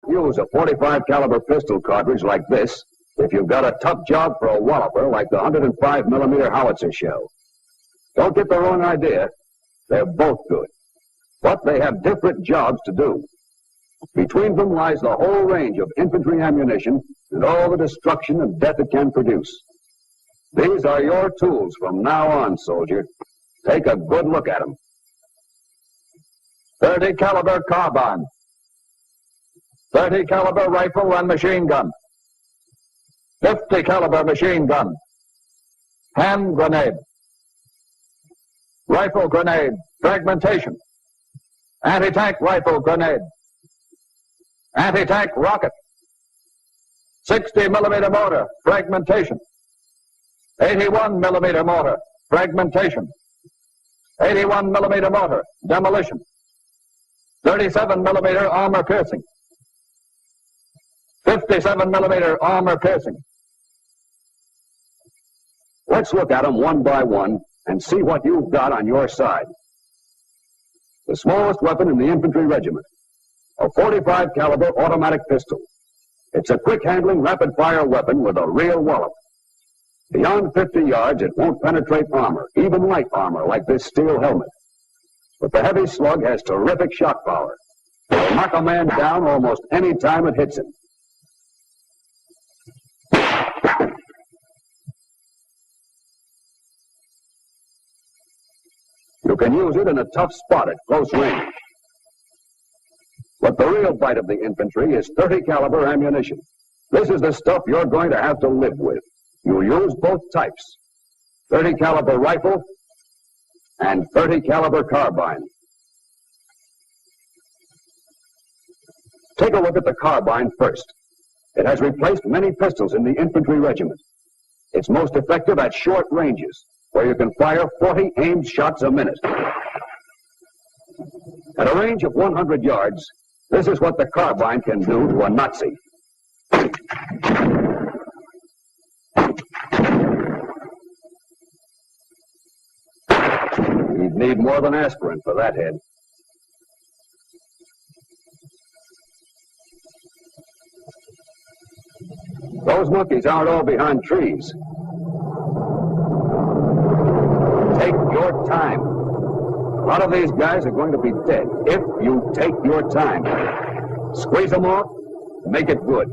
Use a .45 caliber pistol cartridge like this if you've got a tough job for a walloper like the 105 millimeter howitzer shell. Don't get the wrong idea. They're both good. But they have different jobs to do. Between them lies the whole range of infantry ammunition and all the destruction and death it can produce. These are your tools from now on, soldier. Take a good look at them. 30 caliber carbine. 30 caliber rifle and machine gun. 50 caliber machine gun. Hand grenade. Rifle grenade. Fragmentation. Anti-tank rifle grenade. Anti-tank rocket. 60 millimeter mortar. Fragmentation. 81 millimeter mortar. Fragmentation. 81 millimeter mortar. Demolition. 37 millimeter armor piercing. 57 millimeter armor piercing. Let's look at them one by one and see what you've got on your side. The smallest weapon in the infantry regiment, a .45 caliber automatic pistol. It's a quick-handling, rapid-fire weapon with a real wallop. Beyond 50 yards, it won't penetrate armor, even light armor like this steel helmet. But the heavy slug has terrific shock power. It'll knock a man down almost any time it hits him. You can use it in a tough spot at close range. But the real bite of the infantry is 30 caliber ammunition. This is the stuff you're going to have to live with. You'll use both types, 30 caliber rifle and 30 caliber carbine. Take a look at the carbine first. It has replaced many pistols in the infantry regiment. It's most effective at short ranges, where you can fire 40 aimed shots a minute. At a range of 100 yards, this is what the carbine can do to a Nazi. You'd need more than aspirin for that head. Those monkeys aren't all behind trees. Take your time. A lot of these guys are going to be dead if you take your time. Squeeze them off, make it good.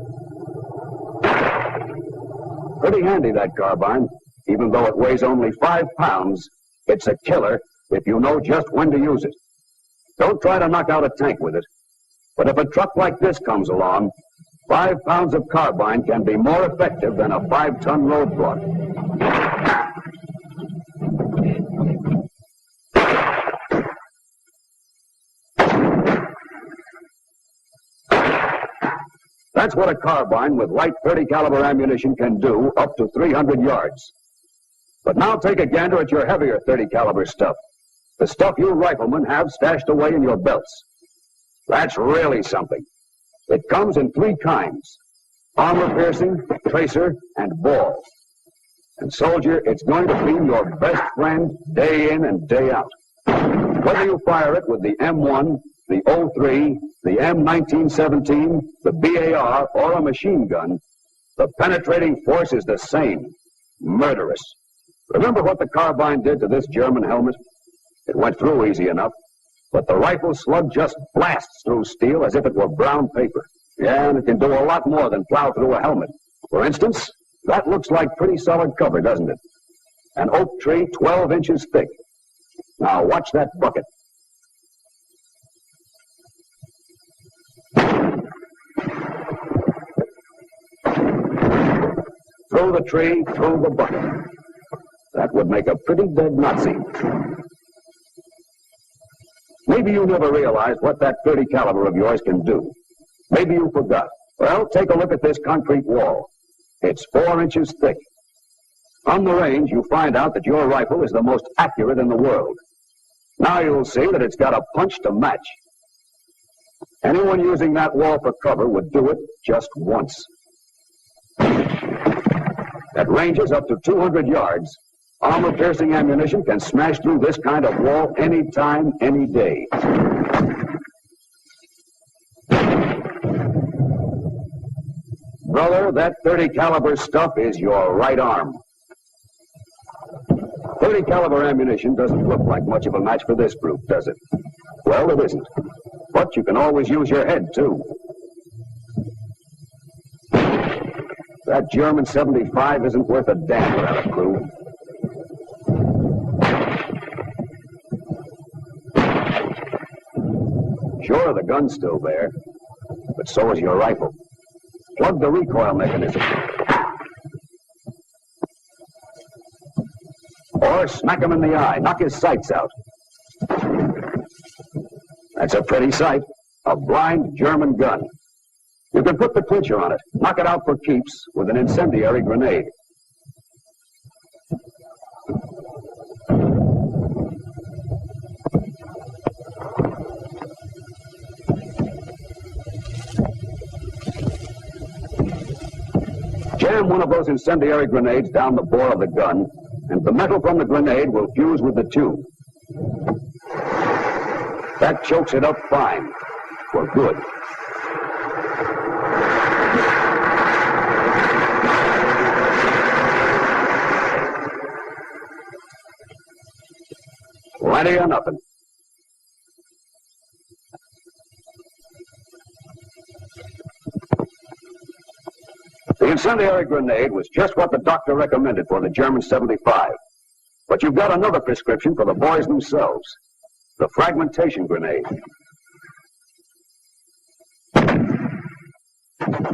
Pretty handy, that carbine. Even though it weighs only 5 pounds, it's a killer if you know just when to use it. Don't try to knock out a tank with it. But if a truck like this comes along, 5 pounds of carbine can be more effective than a 5-ton roadblock. That's what a carbine with light 30 caliber ammunition can do up to 300 yards. But now take a gander at your heavier 30 caliber stuff. The stuff you riflemen have stashed away in your belts. That's really something. It comes in 3 kinds: armor piercing, tracer, and ball. And soldier, it's going to be your best friend day in and day out. Whether you fire it with the M1, the 03, the M1917, the BAR, or a machine gun, the penetrating force is the same: murderous. Remember what the carbine did to this German helmet? It went through easy enough, but the rifle slug just blasts through steel as if it were brown paper. Yeah, and it can do a lot more than plow through a helmet. For instance, that looks like pretty solid cover, doesn't it? An oak tree 12 inches thick. Now watch that bucket. Through the tree, through the bucket. That would make a pretty dead Nazi. Maybe you never realized what that 30 caliber of yours can do. Maybe you forgot. Well, take a look at this concrete wall. It's 4 inches thick. On the range, you find out that your rifle is the most accurate in the world. Now you'll see that it's got a punch to match. Anyone using that wall for cover would do it just once. At ranges up to 200 yards, armor-piercing ammunition can smash through this kind of wall any time, any day. Brother, that 30 caliber stuff is your right arm. 30 caliber ammunition doesn't look like much of a match for this brute, does it? Well, it isn't. But you can always use your head, too. That German 75 isn't worth a damn without a crew. Sure, the gun's still there, but so is your rifle. Plug the recoil mechanism. Or smack him in the eye, knock his sights out. That's a pretty sight, a blind German gun. You can put the clincher on it, knock it out for keeps with an incendiary grenade. Jam one of those incendiary grenades down the bore of the gun, and the metal from the grenade will fuse with the tube. That chokes it up fine, for good. Plenty of nothing. The incendiary grenade was just what the doctor recommended for the German 75. But you've got another prescription for the boys themselves. The fragmentation grenade.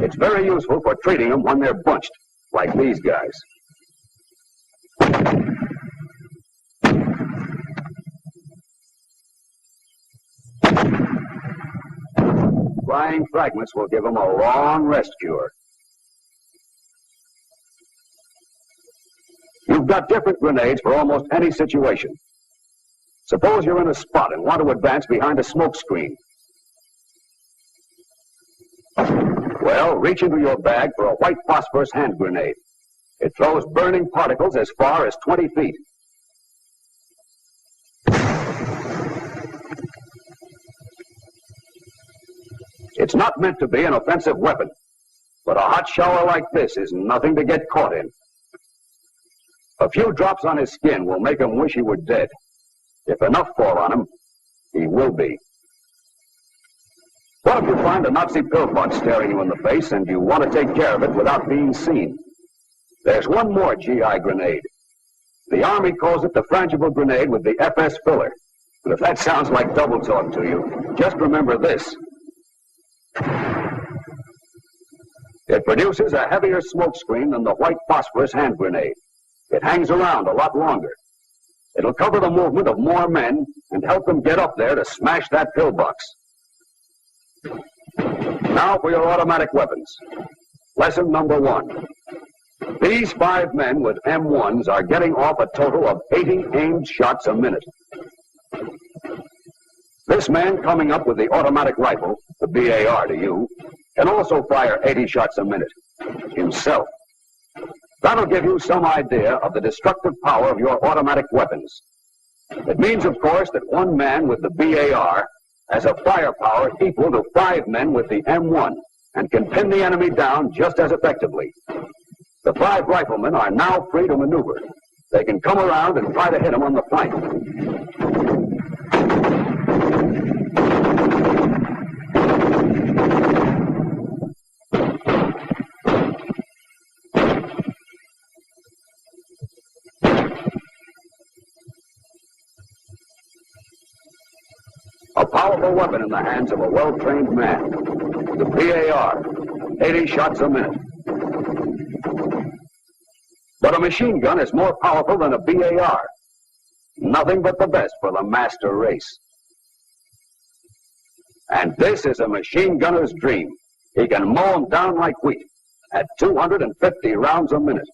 It's very useful for treating them when they're bunched, like these guys. Flying fragments will give them a long rest cure. You've got different grenades for almost any situation. Suppose you're in a spot and want to advance behind a smoke screen. Well, reach into your bag for a white phosphorus hand grenade. It throws burning particles as far as 20 feet. It's not meant to be an offensive weapon, but a hot shower like this is nothing to get caught in. A few drops on his skin will make him wish he were dead. If enough fall on him, he will be. What if you find a Nazi pillbox staring you in the face and you want to take care of it without being seen? There's one more GI grenade. The Army calls it the frangible grenade with the FS filler. But if that sounds like double talk to you, just remember this. It produces a heavier smoke screen than the white phosphorus hand grenade. It hangs around a lot longer. It'll cover the movement of more men and help them get up there to smash that pillbox. Now for your automatic weapons. Lesson number 1. These 5 men with M1s are getting off a total of 80 aimed shots a minute. This man coming up with the automatic rifle, the BAR to you, can also fire 80 shots a minute, himself. That'll give you some idea of the destructive power of your automatic weapons. It means, of course, that one man with the BAR has a firepower equal to 5 men with the M1 and can pin the enemy down just as effectively. The 5 riflemen are now free to maneuver. They can come around and try to hit him on the flank. A powerful weapon in the hands of a well-trained man. The BAR, 80 shots a minute. But a machine gun is more powerful than a BAR. Nothing but the best for the master race. And this is a machine gunner's dream. He can mow them down like wheat at 250 rounds a minute.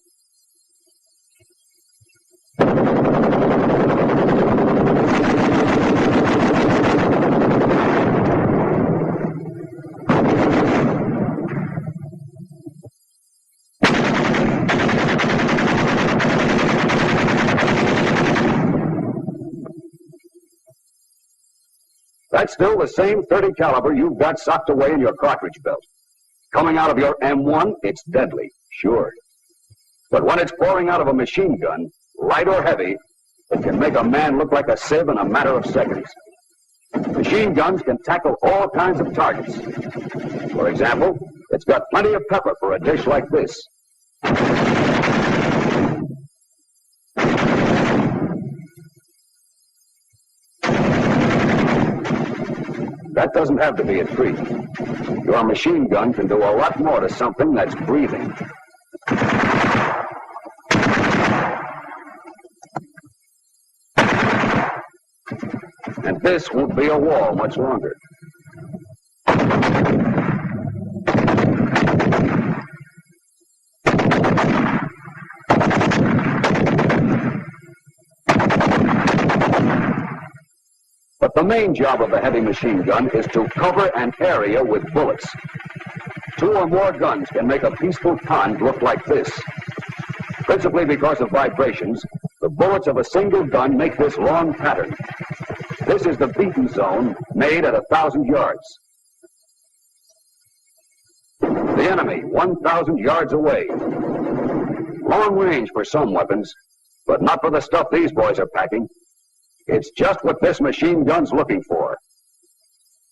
That's still the same 30 caliber you've got socked away in your cartridge belt. Coming out of your M1, it's deadly, sure. But when it's pouring out of a machine gun, light or heavy, it can make a man look like a sieve in a matter of seconds. Machine guns can tackle all kinds of targets. For example, it's got plenty of pepper for a dish like this. That doesn't have to be a treat. Your machine gun can do a lot more to something that's breathing. And this won't be a wall much longer. But the main job of a heavy machine gun is to cover an area with bullets. 2 or more guns can make a peaceful pond look like this. Principally because of vibrations, the bullets of a single gun make this long pattern. This is the beaten zone made at 1,000 yards. The enemy 1,000 yards away. Long range for some weapons, but not for the stuff these boys are packing. It's just what this machine gun's looking for.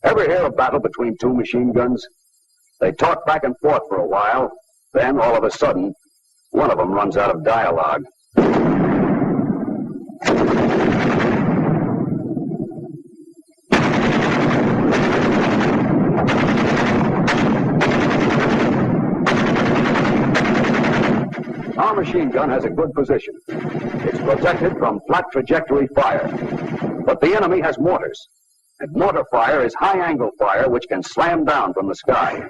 Ever hear a battle between 2 machine guns? They talk back and forth for a while, then all of a sudden, one of them runs out of dialogue. Our machine gun has a good position. It's protected from flat trajectory fire. But the enemy has mortars. And mortar fire is high-angle fire which can slam down from the sky.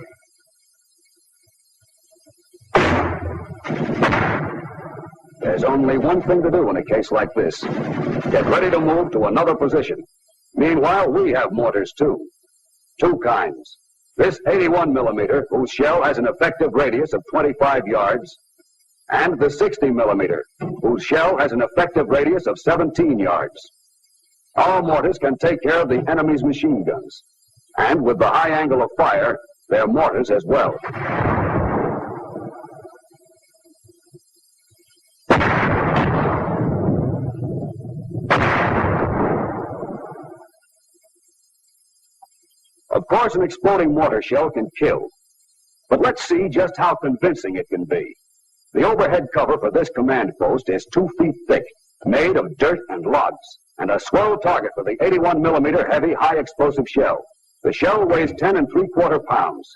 There's only one thing to do in a case like this. Get ready to move to another position. Meanwhile, we have mortars too. 2 kinds. This 81 millimeter, whose shell has an effective radius of 25 yards, and the 60 millimeter, whose shell has an effective radius of 17 yards. Our mortars can take care of the enemy's machine guns, and with the high angle of fire, their mortars as well. Of course, an exploding mortar shell can kill, but let's see just how convincing it can be. The overhead cover for this command post is 2 feet thick, made of dirt and logs, and a swell target for the 81 millimeter heavy high explosive shell. The shell weighs 10 3/4 pounds,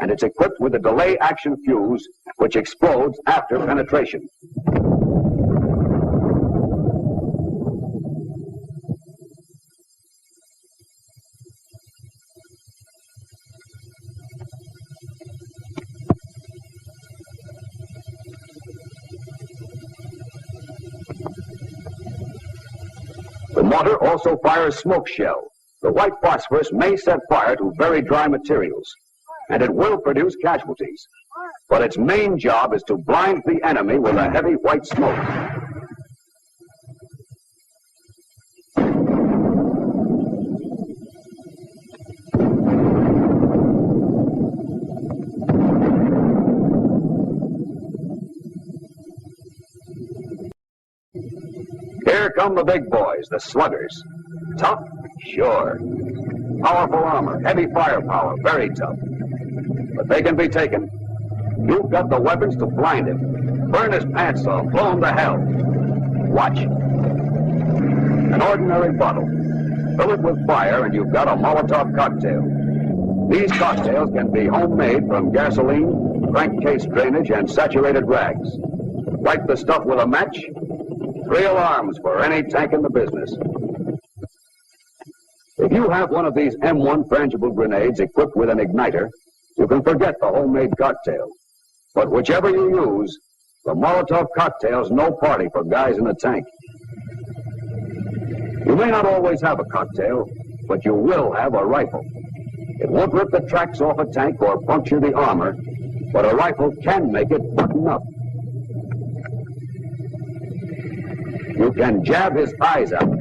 and it's equipped with a delay action fuse which explodes after penetration. The mortar also fires smoke shell. The white phosphorus may set fire to very dry materials, and it will produce casualties. But its main job is to blind the enemy with a heavy white smoke. Here come the big boys, the sluggers. Tough? Sure. Powerful armor, heavy firepower, very tough. But they can be taken. You've got the weapons to blind him. Burn his pants off, blow him to hell. Watch. An ordinary bottle. Fill it with fire and you've got a Molotov cocktail. These cocktails can be homemade from gasoline, crankcase drainage, and saturated rags. Light the stuff with a match. 3 alarms for any tank in the business. If you have one of these M1 frangible grenades equipped with an igniter, you can forget the homemade cocktail. But whichever you use, the Molotov cocktail's no party for guys in the tank. You may not always have a cocktail, but you will have a rifle. It won't rip the tracks off a tank or puncture the armor, but a rifle can make it button up. You can jab his eyes out.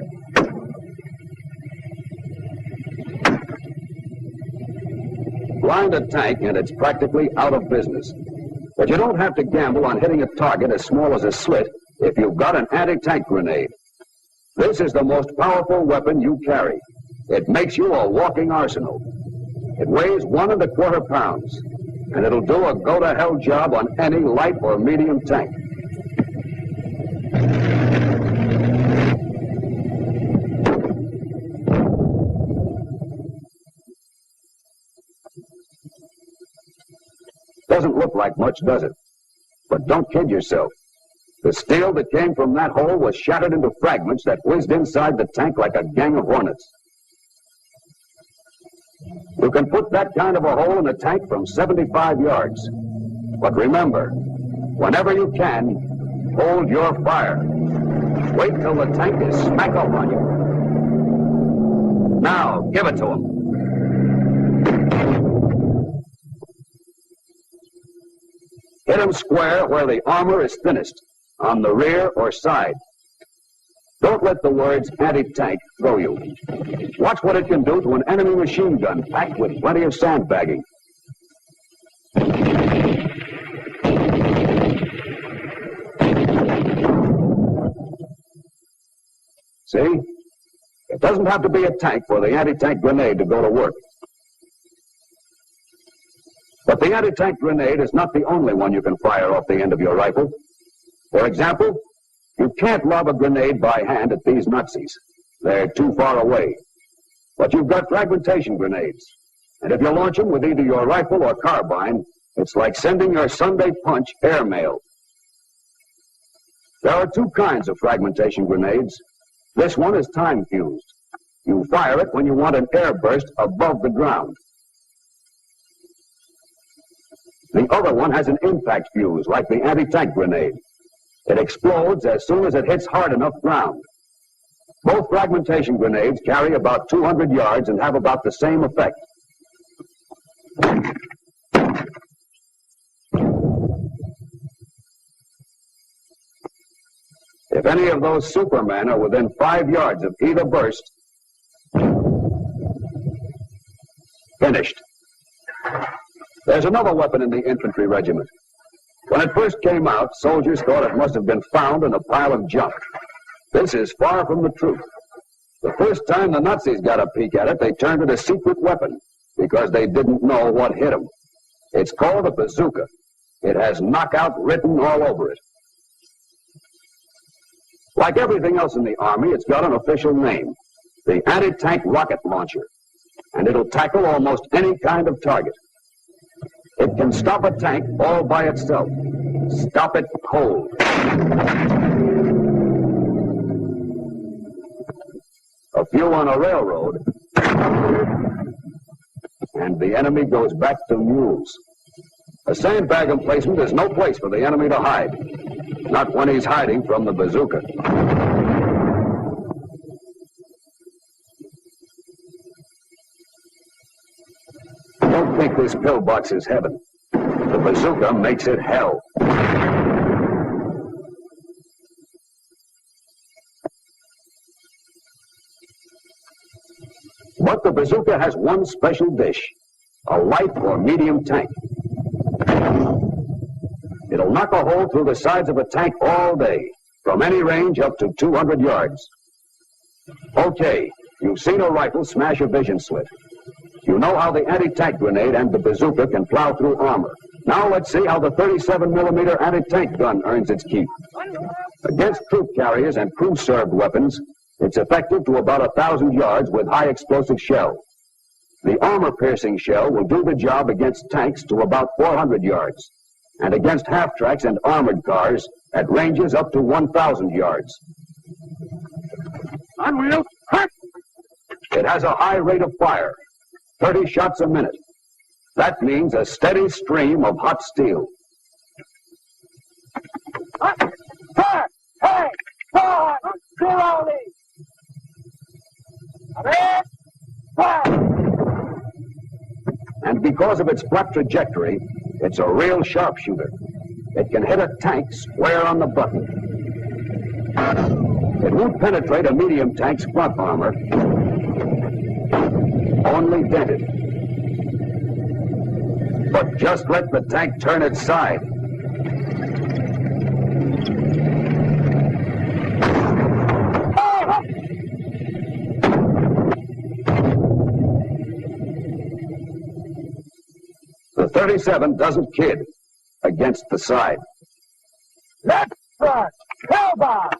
Blind a tank and it's practically out of business. But you don't have to gamble on hitting a target as small as a slit if you've got an anti-tank grenade. This is the most powerful weapon you carry. It makes you a walking arsenal. It weighs 1 1/4 pounds, and it'll do a go-to-hell job on any light or medium tank. Doesn't look like much, does it? But don't kid yourself. The steel that came from that hole was shattered into fragments that whizzed inside the tank like a gang of hornets. You can put that kind of a hole in a tank from 75 yards. But remember, whenever you can, hold your fire. Wait till the tank is smack up on you. Now, give it to him. Hit him square where the armor is thinnest, on the rear or side. Don't let the words anti-tank throw you. Watch what it can do to an enemy machine gun packed with plenty of sandbagging. See? It doesn't have to be a tank for the anti-tank grenade to go to work. But the anti-tank grenade is not the only one you can fire off the end of your rifle. For example, you can't lob a grenade by hand at these Nazis. They're too far away. But you've got fragmentation grenades. And if you launch them with either your rifle or carbine, it's like sending your Sunday punch airmail. There are 2 kinds of fragmentation grenades. This one is time-fused. You fire it when you want an air burst above the ground. The other one has an impact fuse, like the anti-tank grenade. It explodes as soon as it hits hard enough ground. Both fragmentation grenades carry about 200 yards and have about the same effect. If any of those supermen are within 5 yards of either burst, finished. There's another weapon in the infantry regiment. When it first came out, soldiers thought it must have been found in a pile of junk. This is far from the truth. The first time the Nazis got a peek at it, they turned it a secret weapon because they didn't know what hit them. It's called a bazooka. It has knockout written all over it. Like everything else in the Army, it's got an official name, the anti-tank rocket launcher, and it'll tackle almost any kind of target. It can stop a tank all by itself. Stop it cold. A few on a railroad, and the enemy goes back to mules. A sandbag emplacement is no place for the enemy to hide. Not when he's hiding from the bazooka. Don't think this pillbox is heaven. The bazooka makes it hell. But the bazooka has one special dish, a light or medium tank. It'll knock a hole through the sides of a tank all day, from any range up to 200 yards. Okay, you've seen a rifle smash a vision slit. You know how the anti-tank grenade and the bazooka can plow through armor. Now let's see how the 37mm anti-tank gun earns its keep. Against troop carriers and crew-served weapons, it's effective to about 1,000 yards with high explosive shell. The armor-piercing shell will do the job against tanks to about 400 yards, and against half-tracks and armored cars at ranges up to 1,000 yards. On wheels, hut! It has a high rate of fire, 30 shots a minute. That means a steady stream of hot steel. Hut! Fire! Hey! Fire! Slowly! Red! Fire! And because of its flat trajectory, it's a real sharpshooter. It can hit a tank square on the button. It won't penetrate a medium tank's front armor, only dent it. But just let the tank turn its side. The 37 doesn't kid against the side. Left front. Hellbound.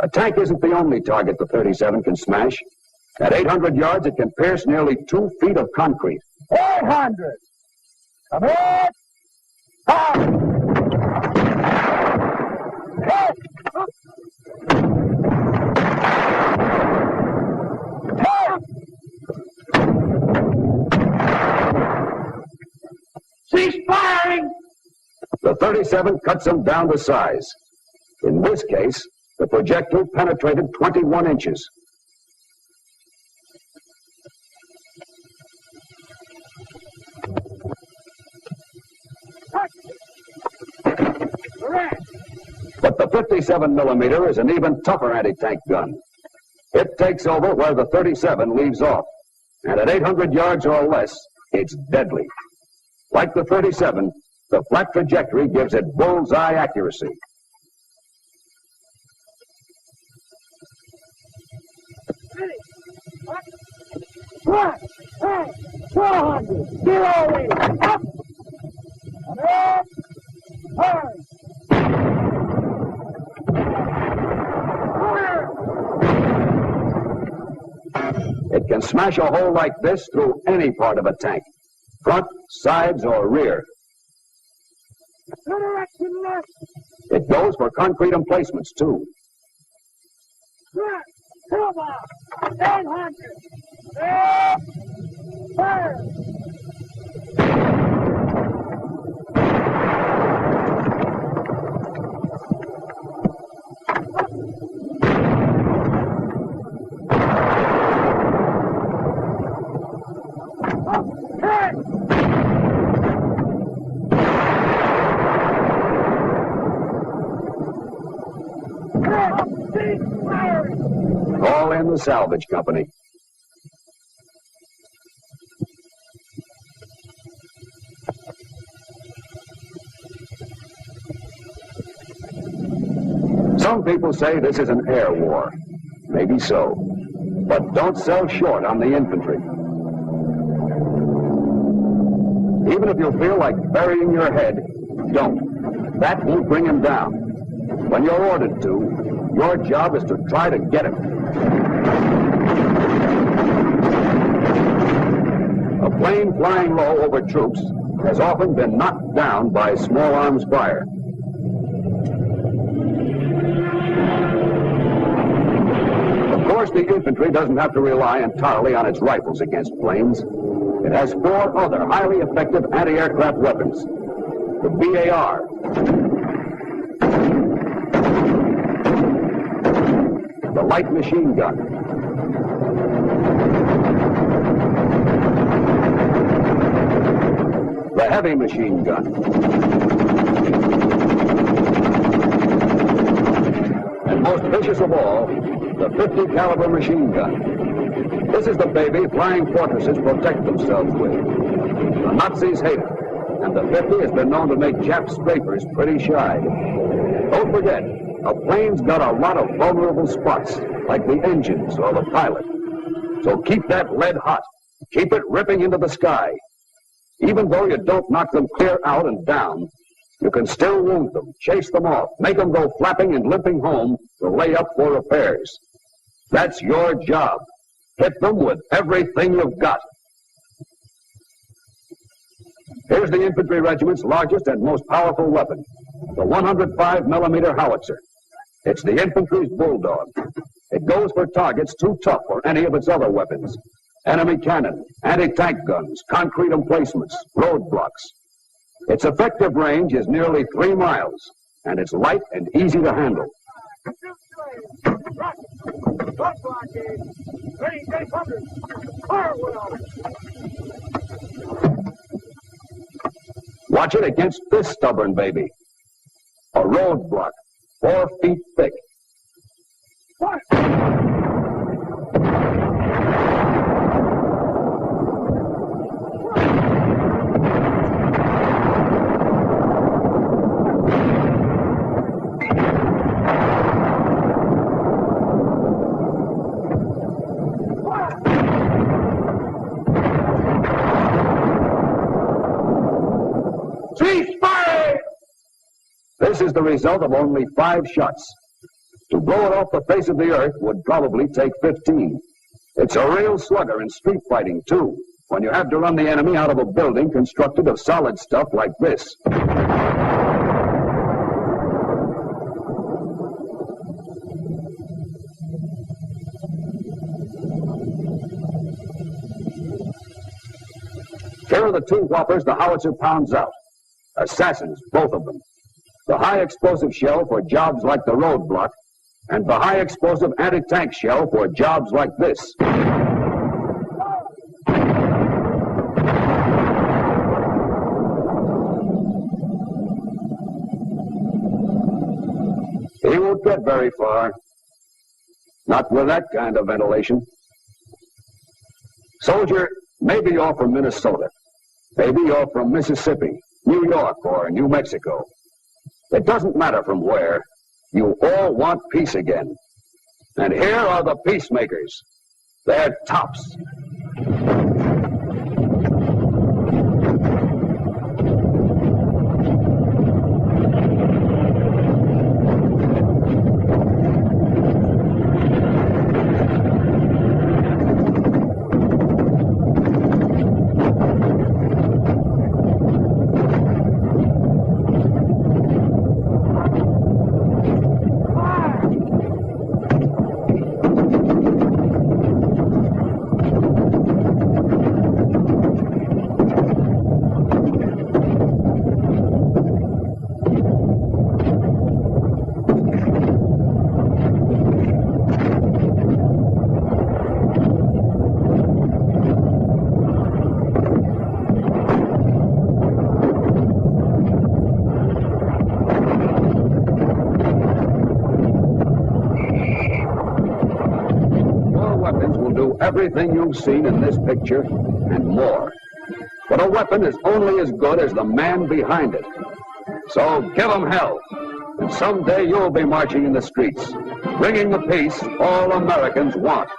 A tank isn't the only target the 37 can smash. At 800 yards, it can pierce nearly 2 feet of concrete. 800. Come in. Fire. Hit. Hit. Cease firing. The 37 cuts them down to size. In this case, the projectile penetrated 21 inches. But the 57 millimeter is an even tougher anti-tank gun. It takes over where the 37 leaves off. And at 800 yards or less, it's deadly. Like the 37, the flat trajectory gives it bullseye accuracy. One, 400. Zero in. Up. Come in. Turn. It can smash a hole like this through any part of a tank, front, sides, or rear. Direction left. It goes for concrete emplacements, too. Right. Come on. 800. Left. Turn. Call in the salvage company. Some people say this is an air war. Maybe so. But don't sell short on the infantry. Even if you feel like burying your head, don't. That won't bring him down. When you're ordered to, your job is to try to get him. A plane flying low over troops has often been knocked down by small arms fire. Of course, the infantry doesn't have to rely entirely on its rifles against planes. It has 4 other highly effective anti-aircraft weapons. The BAR, the light machine gun, the heavy machine gun, and most vicious of all, the 50 caliber machine gun. This is the baby flying fortresses protect themselves with. The Nazis hate it, and the 50 has been known to make Jap strafers pretty shy. Don't forget, a plane's got a lot of vulnerable spots, like the engines or the pilot. So keep that lead hot. Keep it ripping into the sky. Even though you don't knock them clear out and down, you can still wound them, chase them off, make them go flapping and limping home to lay up for repairs. That's your job. Hit them with everything you've got. Here's the infantry regiment's largest and most powerful weapon, the 105 millimeter howitzer. It's the infantry's bulldog. It goes for targets too tough for any of its other weapons. Enemy cannon, anti-tank guns, concrete emplacements, roadblocks. Its effective range is nearly 3 miles, and it's light and easy to handle. Watch it against this stubborn baby. A roadblock, 4 feet thick. This is the result of only 5 shots. To blow it off the face of the earth would probably take 15. It's a real slugger in street fighting, too, when you have to run the enemy out of a building constructed of solid stuff like this. Here are the 2 whoppers the howitzer pounds out. Assassins, both of them. The high explosive shell for jobs like the roadblock, and the high explosive anti-tank shell for jobs like this. He won't get very far. Not with that kind of ventilation. Soldier, maybe you're from Minnesota. Maybe you're from Mississippi, New York, or New Mexico. It doesn't matter from where. You all want peace again. And here are the peacemakers. They're tops. Everything you've seen in this picture and more. But a weapon is only as good as the man behind it. So give 'em hell. And someday you'll be marching in the streets, bringing the peace all Americans want.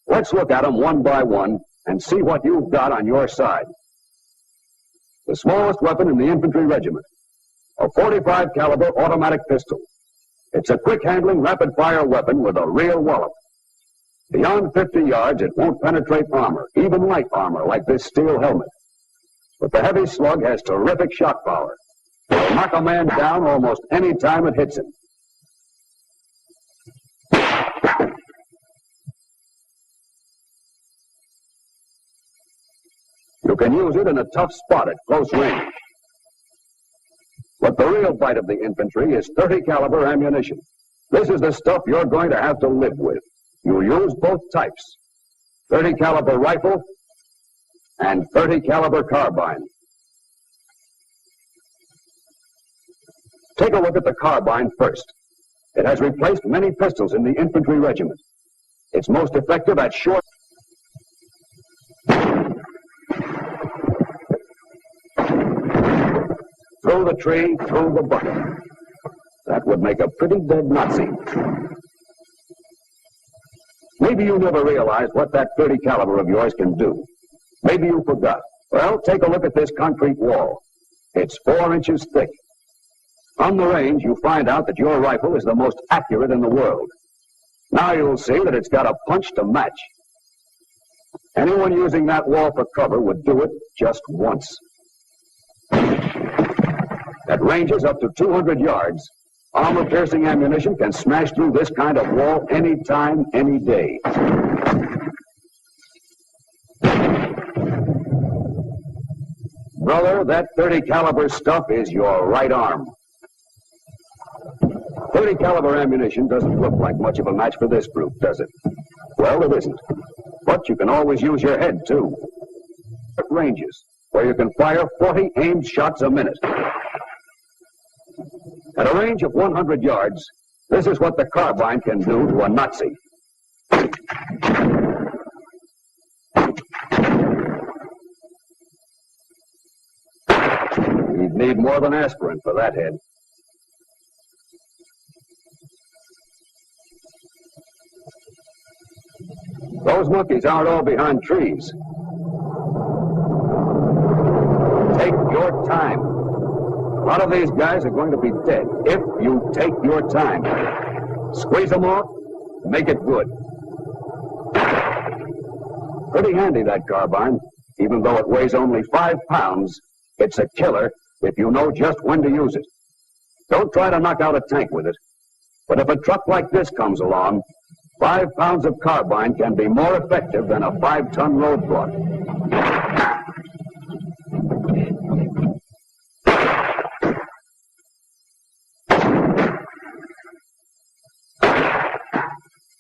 Let's look at them one by one and see what you've got on your side. The smallest weapon in the infantry regiment, a .45 caliber automatic pistol. It's a quick-handling, rapid-fire weapon with a real wallop. Beyond 50 yards, it won't penetrate armor, even light armor like this steel helmet. But the heavy slug has terrific shock power. It'll knock a man down almost any time it hits him. You can use it in a tough spot at close range. But the real bite of the infantry is .30 caliber ammunition. This is the stuff you're going to have to live with. You use both types, .30 caliber rifle and .30 caliber carbine. Take a look at the carbine first. It has replaced many pistols in the infantry regiment. It's most effective at short. Through the tree, through the bucket. That would make a pretty dead Nazi. Maybe you never realized what that .30 caliber of yours can do. Maybe you forgot. Well, take a look at this concrete wall. It's 4 inches thick. On the range, you find out that your rifle is the most accurate in the world. Now you'll see that it's got a punch to match. Anyone using that wall for cover would do it just once. At ranges up to 200 yards, armor-piercing ammunition can smash through this kind of wall any time, any day. Brother, that .30 caliber stuff is your right arm. .30 caliber ammunition doesn't look like much of a match for this brute, does it? Well, it isn't. But you can always use your head, too. At ranges, where you can fire 40 aimed shots a minute. At a range of 100 yards, this is what the carbine can do to a Nazi. You'd need more than aspirin for that head. Those monkeys aren't all behind trees. Take your time. A lot of these guys are going to be dead if you take your time. Squeeze them off, make it good. Pretty handy, that carbine. Even though it weighs only 5 pounds, it's a killer if you know just when to use it. Don't try to knock out a tank with it. But if a truck like this comes along, 5 pounds of carbine can be more effective than a 5-ton roadblock.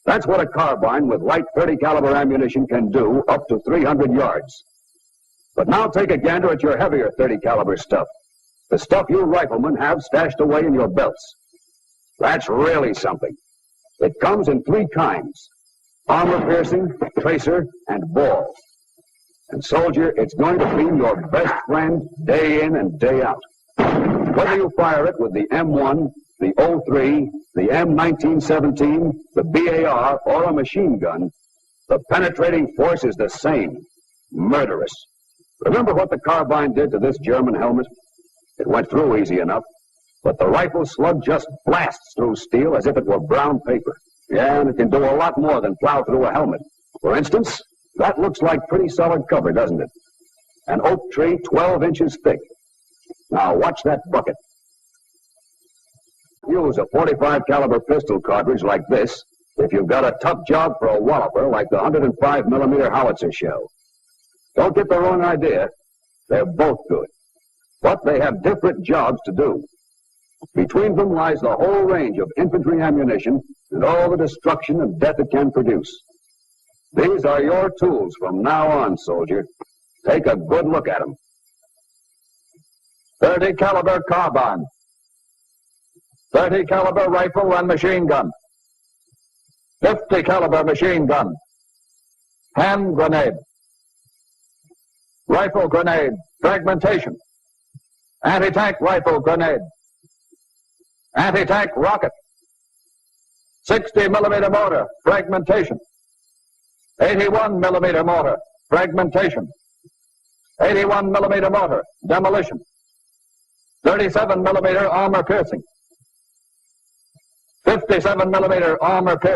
That's what a carbine with light .30 caliber ammunition can do up to 300 yards. But now take a gander at your heavier .30 caliber stuff. The stuff you riflemen have stashed away in your belts. That's really something. It comes in 3 kinds: armor-piercing, tracer, and ball. And soldier, it's going to be your best friend day in and day out. Whether you fire it with the M1, the 03, the M1917, the BAR, or a machine gun, the penetrating force is the same: murderous. Remember what the carbine did to this German helmet? It went through easy enough, but the rifle slug just blasts through steel as if it were brown paper. Yeah, and it can do a lot more than plow through a helmet. For instance, that looks like pretty solid cover, doesn't it? An oak tree 12 inches thick. Now watch that bucket. Use a .45 caliber pistol cartridge like this if you've got a tough job for a walloper like the 105 millimeter howitzer shell. Don't get the wrong idea. They're both good. But they have different jobs to do. Between them lies the whole range of infantry ammunition and all the destruction and death it can produce. These are your tools from now on, soldier. Take a good look at them. .30 caliber carbine. .30 caliber rifle and machine gun. 50 caliber machine gun. Hand grenade. Rifle grenade, fragmentation. Anti-tank rifle grenade. Anti-tank rocket. 60 millimeter mortar, fragmentation. 81 millimeter mortar, fragmentation. 81 millimeter mortar, demolition. 37 millimeter armor piercing. 57 millimeter armor piercing.